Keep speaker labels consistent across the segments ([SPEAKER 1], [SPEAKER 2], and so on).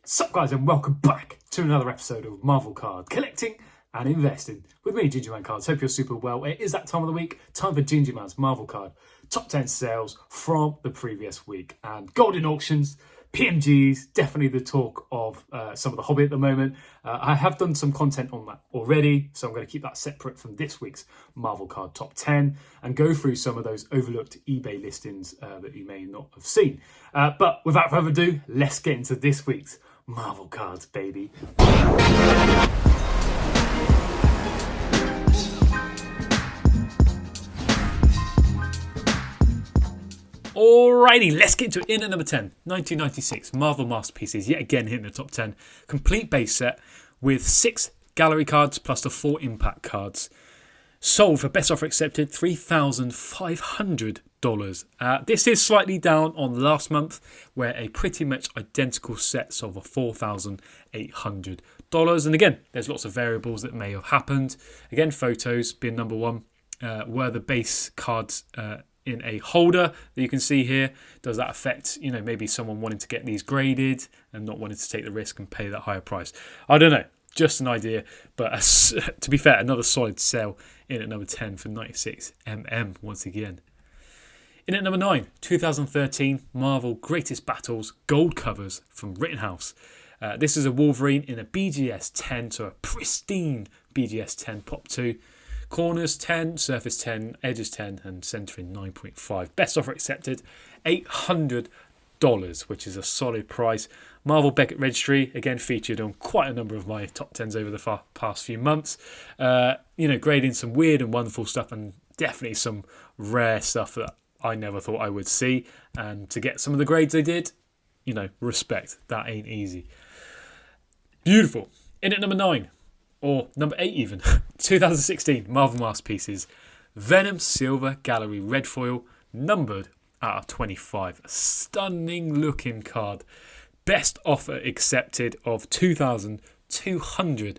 [SPEAKER 1] Sup guys, and welcome back to another episode of Marvel Card Collecting and Investing with me, Ginger Man Cards. Hope you're super well. It is that time of the week, time for Ginger Man's Marvel Card Top 10 sales from the previous week. And golden auctions, PMGs, definitely the talk of some of the hobby at the moment. I have done some content on that already, so I'm going to keep that separate from this week's Marvel Card Top 10 and go through some of those overlooked eBay listings that you may not have seen. But without further ado, let's get into this week's Marvel cards, baby. Alrighty, let's get to it. In at number 10, 1996, Marvel Masterpieces, yet again hitting the top 10. Complete base set with 6 gallery cards plus the 4 impact cards. Sold for best offer accepted, $3,500. This is slightly down on last month, where a pretty much identical set sold for $4,800. And again, there's lots of variables that may have happened. Again, photos being number one. Were the base cards in a holder that you can see here? Does that affect, maybe someone wanting to get these graded and not wanting to take the risk and pay that higher price? I don't know. Just an idea, but to be fair, another solid sale in at number 10 for 96mm once again. In at number 9, 2013 Marvel Greatest Battles gold covers from Rittenhouse. This is a Wolverine in a BGS 10, so a pristine BGS 10 pop 2. Corners 10, surface 10, edges 10, and centering 9.5. Best offer accepted, $800, which is a solid price. Marvel Beckett Registry, again featured on quite a number of my top 10s over the past few months. Grading some weird and wonderful stuff and definitely some rare stuff that I never thought I would see. And to get some of the grades they did, respect. That ain't easy. Beautiful. In at number 9, or number 8 even, 2016 Marvel Masterpieces. Venom Silver Gallery Red Foil, numbered out of 25. A stunning looking card. Best offer accepted of $2,200.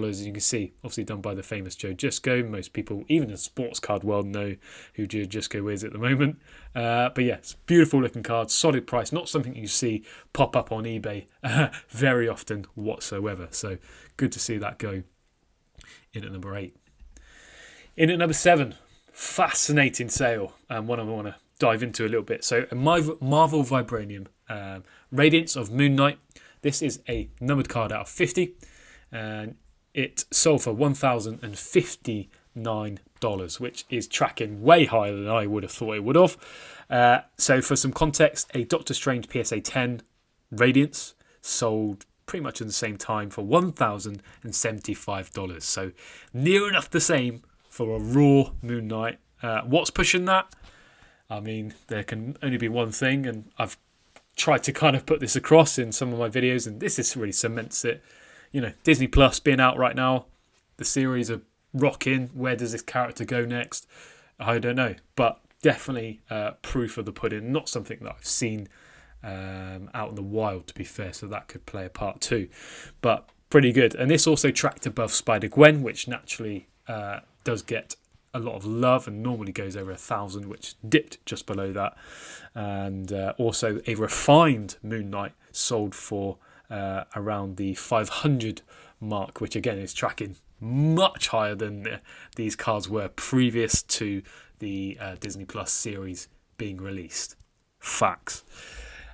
[SPEAKER 1] As you can see, obviously done by the famous Joe Jusko. Most people, even in the sports card world, know who Joe Jusko is at the moment. But yes, beautiful looking card, solid price. Not something you see pop up on eBay very often whatsoever. So good to see that go in at number 8. In at number 7, fascinating sale, and one I want to dive into a little bit. So a Marvel Vibranium Radiance of Moonknight. This is a numbered card out of 50, and it sold for $1,059, which is tracking way higher than I would have thought it would have. So for some context, a Doctor Strange PSA 10 Radiance sold pretty much in the same time for $1,075. So near enough the same for a raw Moonknight. What's pushing that? I mean, there can only be one thing, and I've tried to kind of put this across in some of my videos, and this is really cements it. Disney Plus being out right now, the series are rocking. Where does this character go next? I don't know, but definitely proof of the pudding. Not something that I've seen out in the wild, to be fair, so that could play a part too. But pretty good. And this also tracked above Spider-Gwen, which naturally does get a lot of love and normally goes over 1,000, which dipped just below that. And also a refined Moonknight sold for around the 500 mark, which again is tracking much higher than these cards were previous to the Disney Plus series being released. Facts.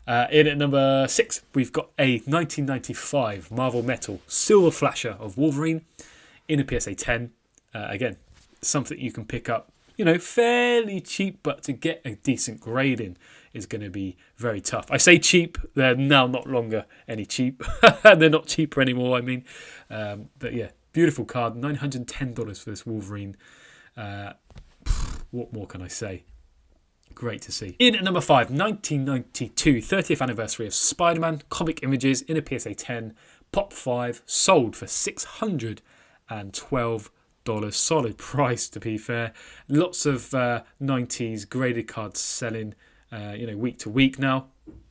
[SPEAKER 1] In at number 6, we've got a 1995 Marvel Metal Silver Flasher of Wolverine in a PSA 10. Again, something you can pick up, fairly cheap, but to get a decent grading is going to be very tough. I say cheap, they're now not longer any cheap. They're not cheaper anymore, I mean. But yeah, beautiful card, $910 for this Wolverine. What more can I say? Great to see. In at number 5, 1992, 30th anniversary of Spider-Man comic images in a PSA 10, Pop 5, sold for $612. Solid price, to be fair. Lots of 90s graded cards selling week to week now.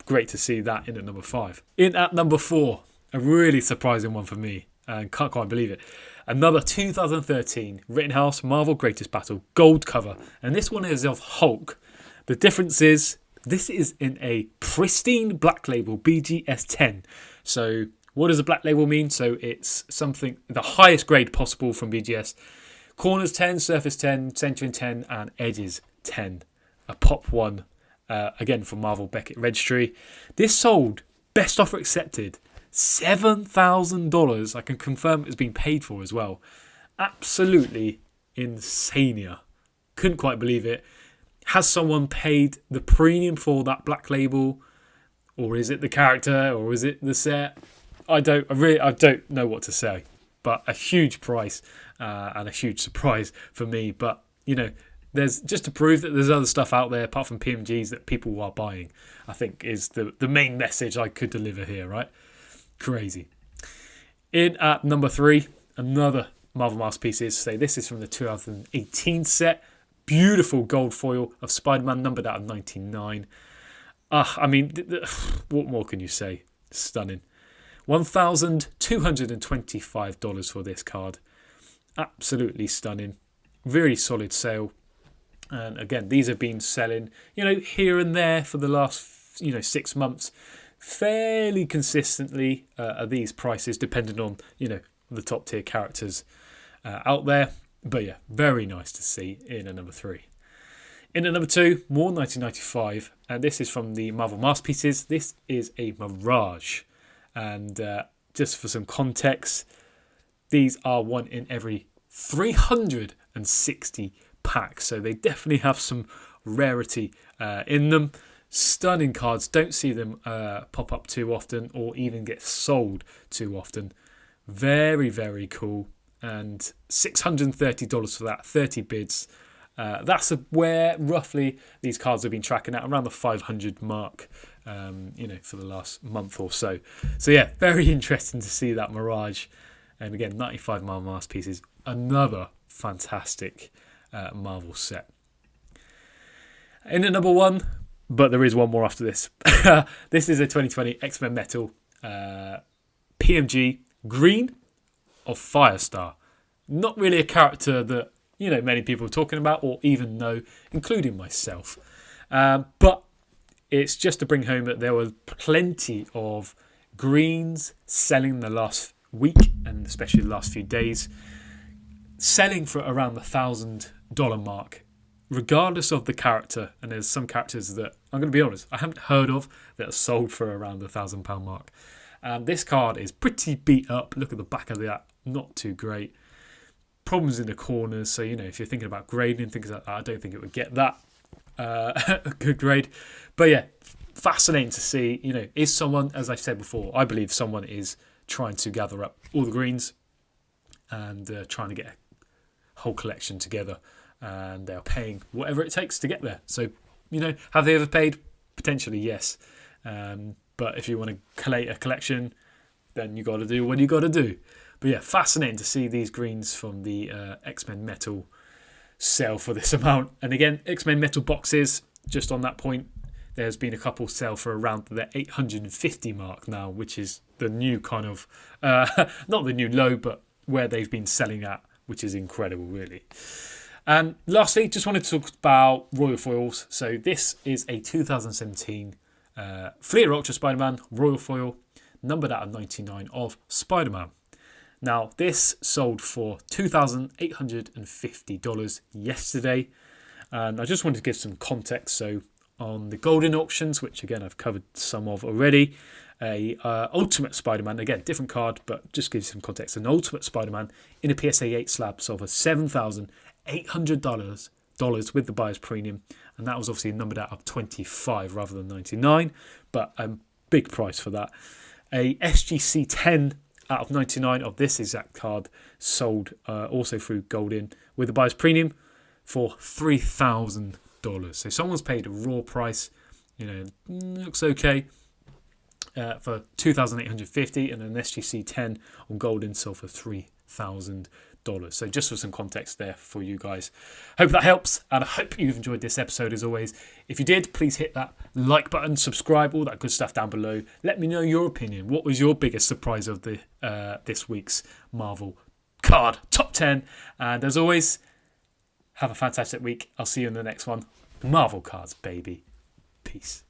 [SPEAKER 1] Great to see that in at number 5. In at number 4, a really surprising one for me, and can't quite believe it. Another 2013 Rittenhouse Marvel Greatest Battle gold cover, and this one is of Hulk. The difference is this is in a pristine black label BGS 10, So what does a black label mean? So it's something, the highest grade possible from BGS. Corners 10, surface 10, centering 10, and edges 10. A pop 1, again from Marvel Beckett Registry. This sold, best offer accepted, $7,000. I can confirm it's been paid for as well. Absolutely insania. Couldn't quite believe it. Has someone paid the premium for that black label? Or is it the character? Or is it the set? I don't know what to say. But a huge price and a huge surprise for me. But, you know, there's just to prove that there's other stuff out there apart from PMGs that people are buying, I think is the main message I could deliver here, right? Crazy. In at number 3, another Marvel Masterpieces. So this is from the 2018 set. Beautiful gold foil of Spider-Man, numbered out of 99. I mean, what more can you say? Stunning. $1,225 for this card. Absolutely stunning. Very solid sale. And again, these have been selling, you know, here and there for the last, 6 months. Fairly consistently are these prices, depending on, the top tier characters out there. But yeah, very nice to see in at number 3. In at number 2, more 1995. And this is from the Marvel Masterpieces. This is a Mirage. And just for some context, these are one in every 360 packs. So they definitely have some rarity in them. Stunning cards. Don't see them pop up too often or even get sold too often. Very, very cool. And $630 for that. 30 bids. That's where roughly these cards have been tracking at, around the 500 mark, for the last month or so. So yeah, very interesting to see that Mirage. And again, 95 Marvel Masterpieces, another fantastic Marvel set. In at number 1, but there is one more after this. This is a 2020 X-Men Metal PMG green of Firestar. Not really a character that many people are talking about or even know, including myself. But it's just to bring home that there were plenty of greens selling the last week and especially the last few days, selling for around the $1,000 mark, regardless of the character. And there's some characters that, I'm going to be honest, I haven't heard of that are sold for around the £1,000 mark. This card is pretty beat up. Look at the back of that, not too great. Problems in the corners, so if you're thinking about grading things like that, I don't think it would get that good grade. But yeah, fascinating to see. Is someone, as I said before, I believe someone is trying to gather up all the greens and trying to get a whole collection together, and they're paying whatever it takes to get there. So have they ever paid? Potentially yes, but if you want to collate a collection, then you got to do what you got to do. But yeah, fascinating to see these greens from the X-Men Metal sell for this amount. And again, X-Men Metal boxes, just on that point, there's been a couple sell for around the 850 mark now, which is the new kind of, not the new low, but where they've been selling at, which is incredible, really. And lastly, just wanted to talk about Royal Foils. So this is a 2017 Fleer Ultra Spider-Man Royal Foil, numbered out of 99 of Spider-Man. Now, this sold for $2,850 yesterday. And I just wanted to give some context. So on the golden auctions, which again I've covered some of already, a Ultimate Spider-Man, again, different card, but just gives you some context. An Ultimate Spider-Man in a PSA 8 slab sold for $7,800 with the buyer's premium. And that was obviously numbered out of 25 rather than 99, but a big price for that. A SGC 10 out of 99 of this exact card sold also through Goldin with the buyer's premium for $3,000. So someone's paid a raw price, looks okay, for $2,850, and an SGC 10 on Goldin sold for $3,000. So just for some context there for you guys. Hope that helps, and I hope you've enjoyed this episode as always. If you did, please hit that like button, subscribe, all that good stuff down below. Let me know your opinion. What was your biggest surprise of the this week's Marvel card top 10? And as always, have a fantastic week. I'll see you in the next one. Marvel cards, baby. Peace.